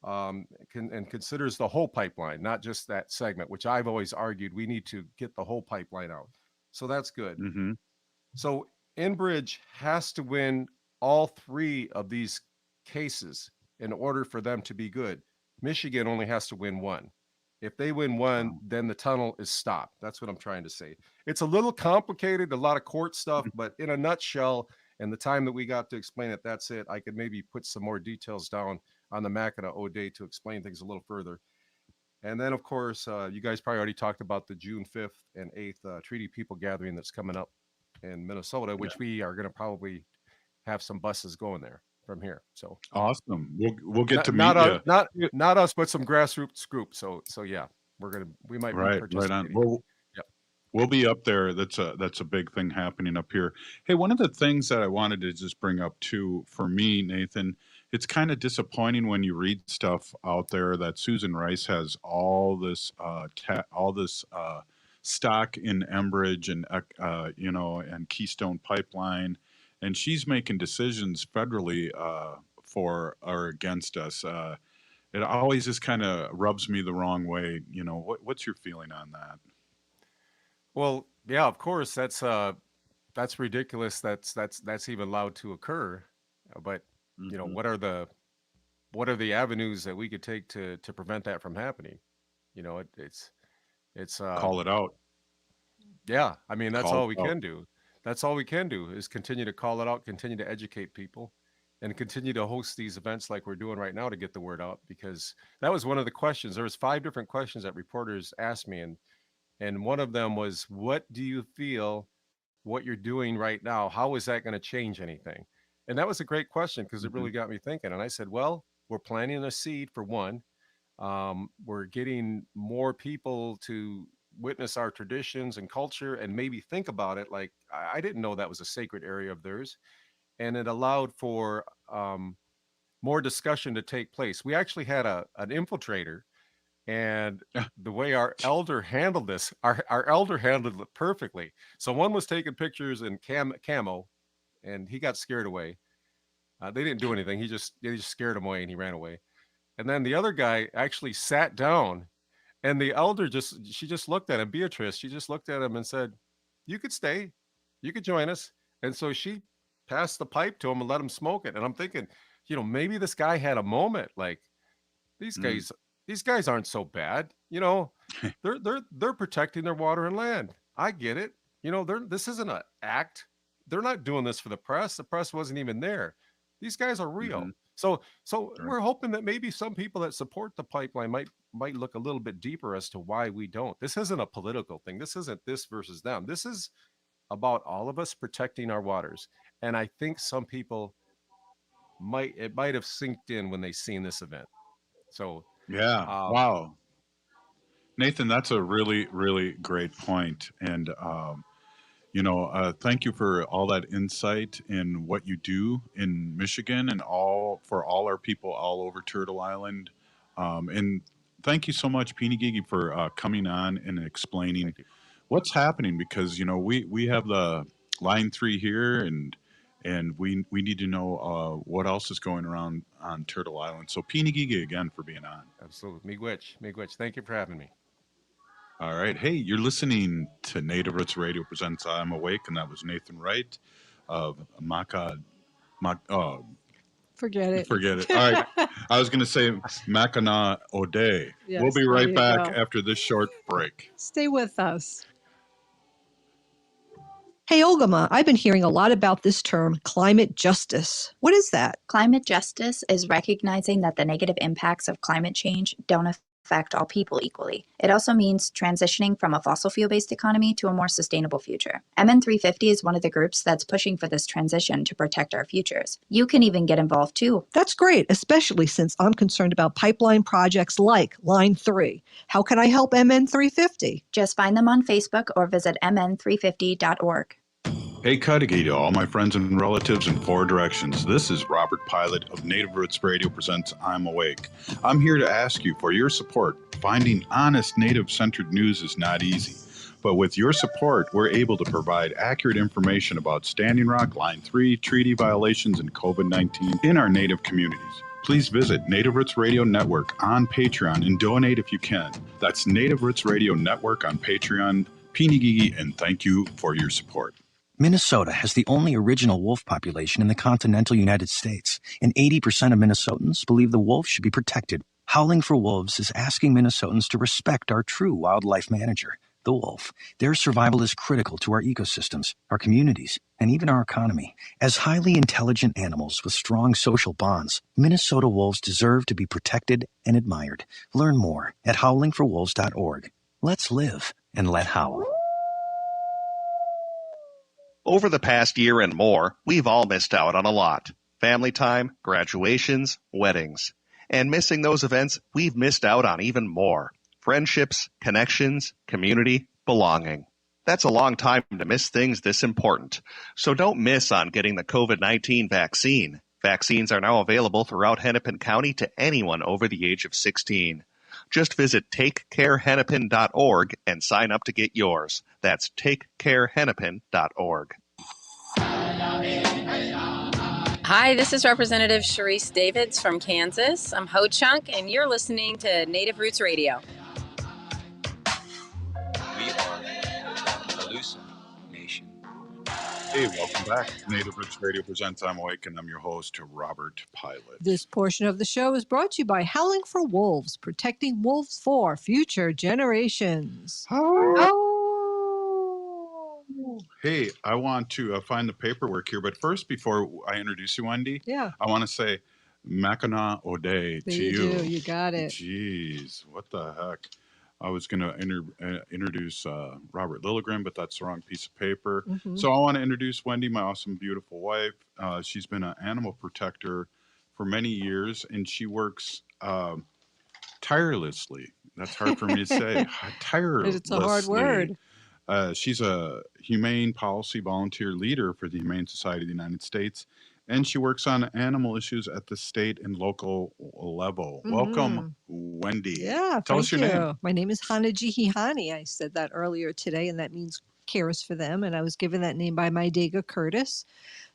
S21: and considers the whole pipeline, not just that segment, which I've always argued we need to get the whole pipeline out. So that's good.
S3: Mm-hmm.
S21: So Enbridge has to win all three of these cases in order for them to be good. Michigan only has to win one. If they win one, then the tunnel is stopped. That's what I'm trying to say. It's a little complicated, a lot of court stuff, but in a nutshell, and the time that we got to explain it, that's it. I could maybe put some more details down on the MackinawOde to explain things a little further. And then, of course, you guys probably already talked about the June 5th and 8th Treaty People Gathering that's coming up in Minnesota, which we are going to probably have some buses going there from here. So
S3: awesome. We'll get to meet you.
S21: Not us, but some grassroots group. So yeah, we might be participating.
S3: Right on. We'll be up there. That's a big thing happening up here. Hey, one of the things that I wanted to just bring up too, for me, Nathan, it's kind of disappointing when you read stuff out there that Susan Rice has all this stock in Enbridge and and Keystone Pipeline, and she's making decisions federally for or against us. It always just kind of rubs me the wrong way. What's your feeling on that?
S21: Well, yeah, of course, that's ridiculous. That's even allowed to occur. But what are the avenues that we could take to prevent that from happening? It's
S3: call it out.
S21: Yeah, I mean, that's all we can do. That's all we can do is continue to call it out, continue to educate people, and continue to host these events like we're doing right now to get the word out. Because that was one of the questions. There was 5 different questions that reporters asked me, and one of them was, what do you feel what you're doing right now, how is that going to change anything? And that was a great question because it really got me thinking. And I said, well, we're planting a seed for one. We're getting more people to witness our traditions and culture and maybe think about it. Like, I didn't know that was a sacred area of theirs. And it allowed for more discussion to take place. We actually had an infiltrator. And the way our elder handled this, our elder handled it perfectly. So one was taking pictures in camo, and he got scared away. They didn't do anything. They just scared him away, and he ran away. And then the other guy actually sat down, and the elder she just looked at him, Beatrice. She just looked at him and said, "You could stay, you could join us." And so she passed the pipe to him and let him smoke it. And I'm thinking, maybe this guy had a moment like, these guys aren't so bad. They're protecting their water and land. I get it. This isn't an act. They're not doing this for the press. The press wasn't even there. These guys are real. So we're hoping that maybe some people that support the pipeline might look a little bit deeper as to why we don't. This isn't a political thing. This isn't this versus them. This is about all of us protecting our waters. And I think some people might have sinked in when they seen this event. So
S3: yeah, wow, Nathan, that's a really, really great point. And thank you for all that insight in what you do in Michigan and for all our people all over Turtle Island. And thank you so much, Pinigigi, for coming on and explaining what's happening, because we have the Line 3 here, and we need to know what else is going around on Turtle Island. So Pinigigi again for being on.
S21: Absolutely. Miigwech. Thank you for having me.
S3: All right. Hey, you're listening to Native Roots Radio presents I'm Awake, and that was Nathan Wright of
S1: Forget it.
S3: All right. I was going to say MackinawOde.
S1: Yes,
S3: we'll be right back
S1: go.
S3: after this short break.
S1: Stay with us. Hey, Ogama, I've been hearing a lot about this term, climate justice. What is that?
S4: Climate justice is recognizing that the negative impacts of climate change don't affect all people equally. It also means transitioning from a fossil fuel-based economy to a more sustainable future. MN350 is one of the groups that's pushing for this transition to protect our futures. You can even get involved too.
S1: That's great, especially since I'm concerned about pipeline projects like Line 3. How can I help MN350?
S4: Just find them on Facebook or visit mn350.org.
S3: Hey Cudahy to all my friends and relatives in four directions. This is Robert Pilot of Native Roots Radio presents I'm Awake. I'm here to ask you for your support. Finding honest Native-centered news is not easy. But with your support, we're able to provide accurate information about Standing Rock, Line 3, treaty violations, and COVID-19 in our Native communities. Please visit Native Roots Radio Network on Patreon and donate if you can. That's Native Roots Radio Network on Patreon. Pinigigi, and thank you for your support.
S2: Minnesota has the only original wolf population in the continental United States, and 80% of Minnesotans believe the wolf should be protected. Howling for Wolves is asking Minnesotans to respect our true wildlife manager, the wolf. Their survival is critical to our ecosystems, our communities, and even our economy. As highly intelligent animals with strong social bonds, Minnesota wolves deserve to be protected and admired. Learn more at howlingforwolves.org. Let's live and let howl.
S18: Over the past year and more, we've all missed out on a lot. Family time, graduations, weddings. And missing those events, we've missed out on even more. Friendships, connections, community, belonging. That's a long time to miss things this important. So don't miss on getting the COVID-19 vaccine. Vaccines are now available throughout Hennepin County to anyone over the age of 16. Just visit takecarehennepin.org and sign up to get yours. That's takecarehennepin.org.
S22: Hi, this is Representative Sharice Davids from Kansas. I'm Ho Chunk, and you're listening to Native Roots Radio.
S9: We are the Calusa Nation.
S3: Hey, welcome back. Native Roots Radio presents I'm Awake, and I'm your host, Robert Pilot.
S1: This portion of the show is brought to you by Howling for Wolves, protecting wolves for future generations.
S3: Hey, I want to find the paperwork here, but first, before I introduce you, Wendy, I want to say MackinawOde
S1: There
S3: to
S1: you
S3: you.
S1: do. You got it.
S3: Jeez, what the heck? I was going to introduce Robert Lilligren, but that's the wrong piece of paper.
S1: Mhm.
S3: So I want to introduce Wendy, my awesome, beautiful wife. She's been an animal protector for many years, and she works tirelessly. That's hard for me to say. Tirelessly.
S1: It's a hard word.
S3: She's a humane policy volunteer leader for the Humane Society of the United States, and she works on animal issues at the state and local level. Welcome, Wendy.
S1: Yeah,
S3: Tell us your name.
S1: My name is Hanajihihani. I said that earlier today, and that means cares for them. And I was given that name by my Dega Curtis.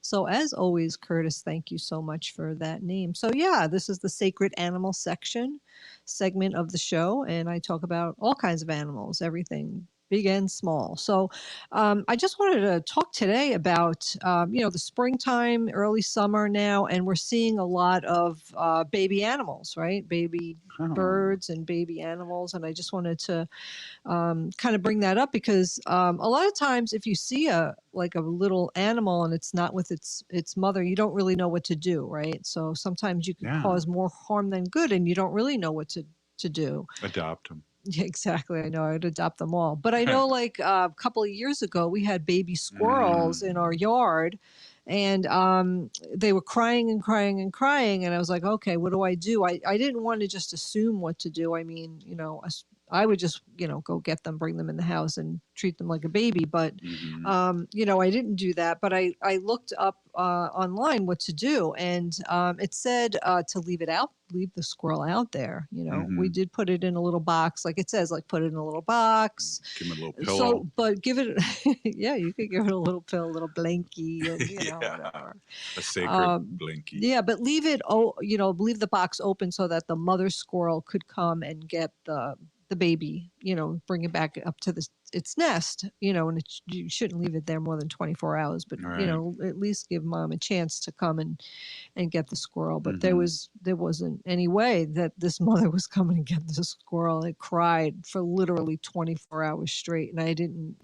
S1: So as always, Curtis, thank you so much for that name. So yeah, this is the Sacred Animal segment of the show, and I talk about all kinds of animals, everything big and small. So I just wanted to talk today about, the springtime, early summer now, and we're seeing a lot of baby animals, right? Baby birds and baby animals. And I just wanted to kind of bring that up because a lot of times if you see a little animal and it's not with its mother, you don't really know what to do, right? So sometimes you can cause more harm than good and you don't really know what to do.
S3: Adopt them.
S1: Yeah, exactly. I know I'd adopt them all. But I know like a couple of years ago, we had baby squirrels in our yard and they were crying and crying and crying. And I was like, okay, what do I do? I didn't want to just assume what to do. I mean, I would just, go get them, bring them in the house and treat them like a baby. But, I didn't do that. But I looked up online what to do. And it said to leave the squirrel out there. We did put it in a little box. Like it says, like put it in a little box.
S3: Give it a little pillow.
S1: So, but give it, yeah, you could give it a little pill, a little blankie, and, whatever.
S3: A sacred blankie.
S1: Yeah, but leave it, leave the box open so that the mother squirrel could come and get the baby, bring it back up to its nest, and you shouldn't leave it there more than 24 hours, but, at least give mom a chance to come and get the squirrel. But there wasn't any way that this mother was coming to get the squirrel. It cried for literally 24 hours straight. And I didn't,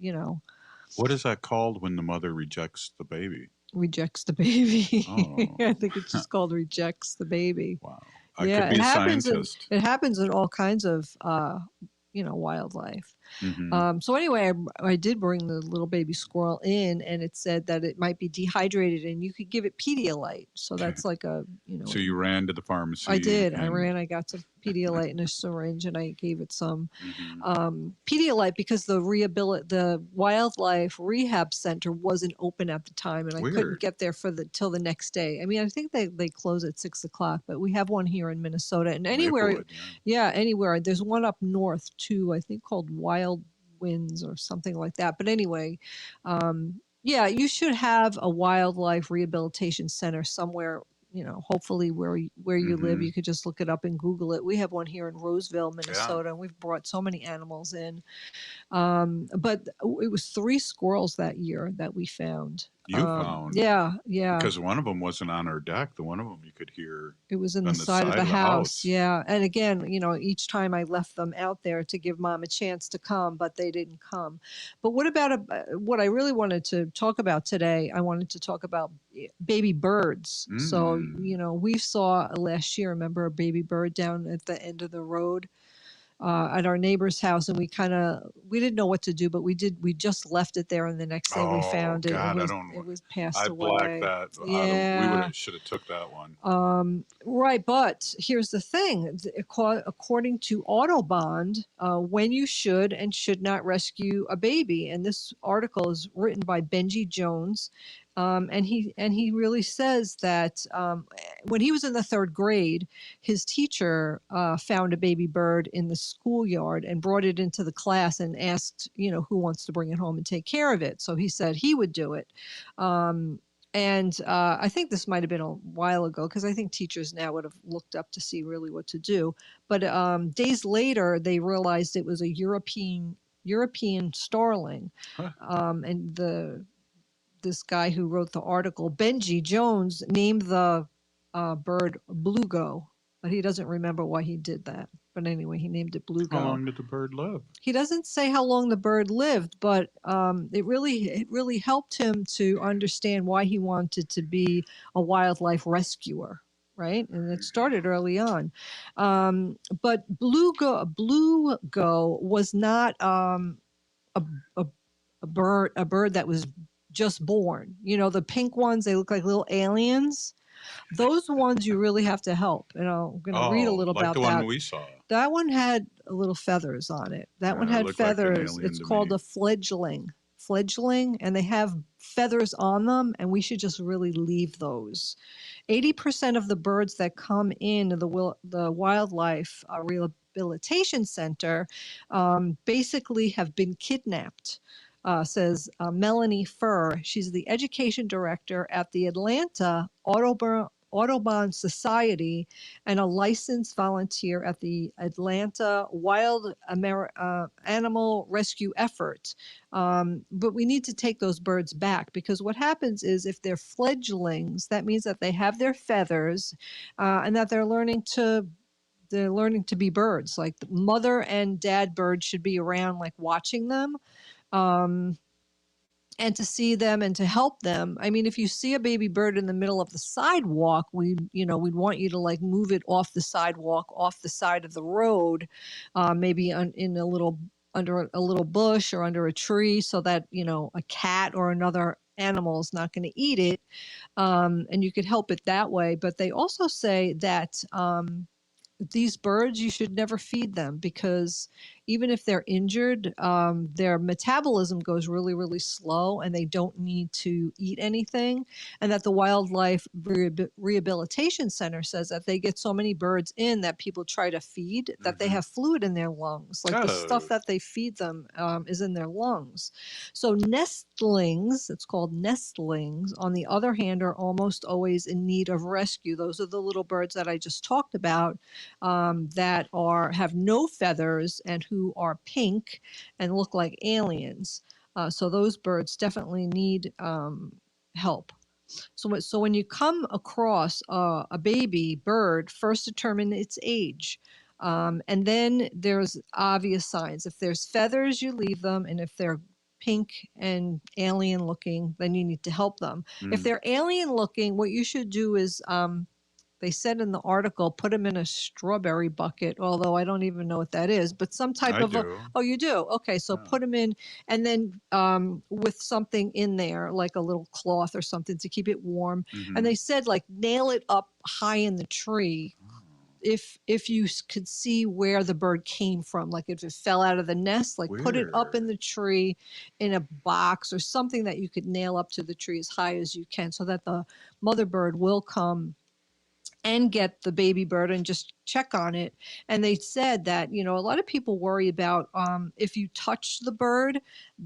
S3: What is that called when the mother rejects the baby?
S1: Rejects the baby.
S3: Oh.
S1: I think it's just called rejects the baby.
S3: Wow. I could be a scientist.
S1: It happens in all kinds of wildlife.
S3: Mm-hmm.
S1: So anyway, I did bring the little baby squirrel in, and it said that it might be dehydrated, and you could give it Pedialyte. So that's like a,
S3: So you ran to the pharmacy.
S1: I did.
S3: and-
S1: I got some Pedialyte in a syringe, and I gave it some
S3: Mm-hmm.
S1: Pedialyte because the wildlife rehab center wasn't open at the time, and I couldn't
S3: Weird.
S1: get there till the next day. I mean, I think they close at 6:00, but we have one here in Minnesota, and anywhere,
S3: Maplewood,
S1: anywhere. There's one up north too, I think called Wild Winds or something like that. But anyway, you should have a wildlife rehabilitation center somewhere. Hopefully where you live,
S3: Mhm.
S1: you could just look it up and Google it. We have one here in Roseville, Minnesota, and we've brought so many animals in. But it was 3 squirrels that year that we found.
S3: You found?
S1: Yeah.
S3: Because one of them wasn't on our deck. The one of them you could hear.
S1: It was in
S3: on
S1: the side of the house. Yeah. And again, each time I left them out there to give Mom a chance to come, but they didn't come. But what about what I really wanted to talk about today? I wanted to talk about baby birds. So, we saw last year, remember, a baby bird down at the end of the road at our neighbor's house, and we didn't know what to do, but we just left it there, and the next day we found it.
S3: God,
S1: It was passed
S3: I
S1: away.
S3: blacked that.
S1: Yeah.
S3: We should have took that one.
S1: Right, but here's the thing. According to Autobahn, when you should and should not rescue a baby, and this article is written by Benji Jones, and he really says that when he was in the 3rd grade, his teacher found a baby bird in the schoolyard and brought it into the class and asked, who wants to bring it home and take care of it. So he said he would do it. And I think this might have been a while ago because I think teachers now would have looked up to see really what to do. But days later, they realized it was a European starling, and this guy who wrote the article, Benji Jones, named the bird Blugo, but he doesn't remember why he did that. But anyway, he named it Blugo.
S3: How long did the bird live?
S1: He doesn't say how long the bird lived, but it really helped him to understand why he wanted to be a wildlife rescuer, right? And it started early on. But Blugo was not a bird that was just born. The pink ones, they look like little aliens. Those ones you really have to help. And I'm going to read a little about
S3: the
S1: that.
S3: one we saw.
S1: That one had little feathers on it. That one had
S3: looked like an
S1: feathers.
S3: alien
S1: It's
S3: to
S1: called
S3: me.
S1: a fledgling, and they have feathers on them, and we should just really leave those. 80% of the birds that come in the wildlife rehabilitation center basically have been kidnapped. Says Melanie Furr. She's the education director at the Atlanta Audubon Society and a licensed volunteer at the Atlanta Wild Animal Rescue Effort. But we need to take those birds back because what happens is if they're fledglings, that means that they have their feathers and that they're learning to be birds. Like the mother and dad birds should be around, like watching them. And to see them and to help them. I mean, if you see a baby bird in the middle of the sidewalk, we'd want you to like move it off the sidewalk, off the side of the road, maybe under a little bush or under a tree, so that a cat or another animal is not going to eat it, and you could help it that way. But they also say that these birds, you should never feed them because even if they're injured, their metabolism goes really, really slow and they don't need to eat anything. And that the Wildlife Rehabilitation Center says that they get so many birds in that people try to feed that they have fluid in their lungs. Like the stuff that they feed them is in their lungs. So nestlings, it's called nestlings, on the other hand, are almost always in need of rescue. Those are the little birds that I just talked about that have no feathers and who are pink and look like aliens. So those birds definitely need help. So when you come across a baby bird, first determine its age. And then there's obvious signs. If there's feathers, you leave them. And if they're pink and alien looking, then you need to help them. If they're alien looking, what you should do is They said in the article, put them in a strawberry bucket, although I don't even know what that is, but some type of oh, you do? Okay, so put them in, and then with something in there, like a little cloth or something to keep it warm. And they said, like, nail it up high in the tree. If you could see where the bird came from, like if it fell out of the nest, like put it up in the tree in a box or something that you could nail up to the tree as high as you can, so that the mother bird will come and get the baby bird and just check on it. And they said that, a lot of people worry about if you touch the bird,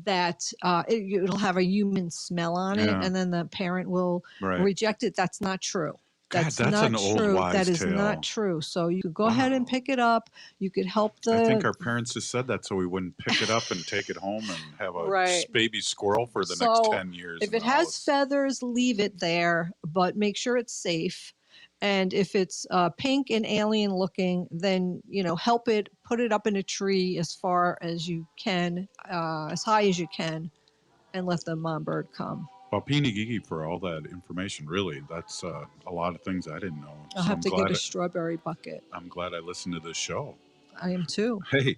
S1: that it'll have a human smell on it, and then the parent will reject it. That's not true. That's
S3: an
S1: not
S3: old
S1: true.
S3: wives'
S1: That is
S3: tale.
S1: not true. So you could go ahead and pick it up. You could help
S3: I think our parents just said that so we wouldn't pick it up and take it home and have a baby squirrel for the next 10 years.
S1: If it has feathers, leave it there, but make sure it's safe. And if it's pink and alien looking, then, help it, put it up in a tree as far as you can, as high as you can, and let the mom bird come.
S3: Well, Peony Gigi for all that information. Really, that's a lot of things I didn't know.
S1: I'll have to get a strawberry bucket.
S3: I'm glad I listened to this show.
S1: I am too.
S3: Hey,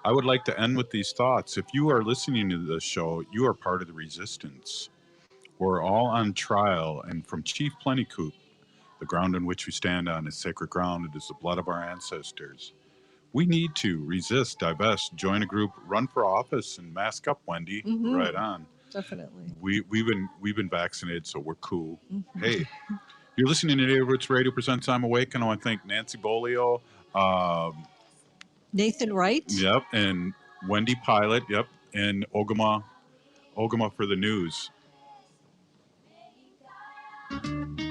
S3: I would like to end with these thoughts. If you are listening to this show, you are part of the resistance. We're all on trial, and from Chief Plentycoop, the ground on which we stand on is sacred ground. It is the blood of our ancestors. We need to resist, divest, join a group, run for office, and mask up, Wendy.
S1: Mm-hmm.
S3: Right on.
S1: Definitely.
S3: We've been vaccinated, so we're cool. Mm-hmm. Hey, you're listening to Native Roots Radio presents I'm Awake, and I want to thank Nancy Beaulieu,
S1: Nathan Wright.
S3: Yep, and Wendy Pilot. Yep, and Ogama for the news.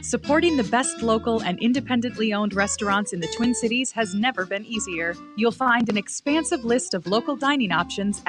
S6: Supporting the best local and independently owned restaurants in the Twin Cities has never been easier. You'll find an expansive list of local dining options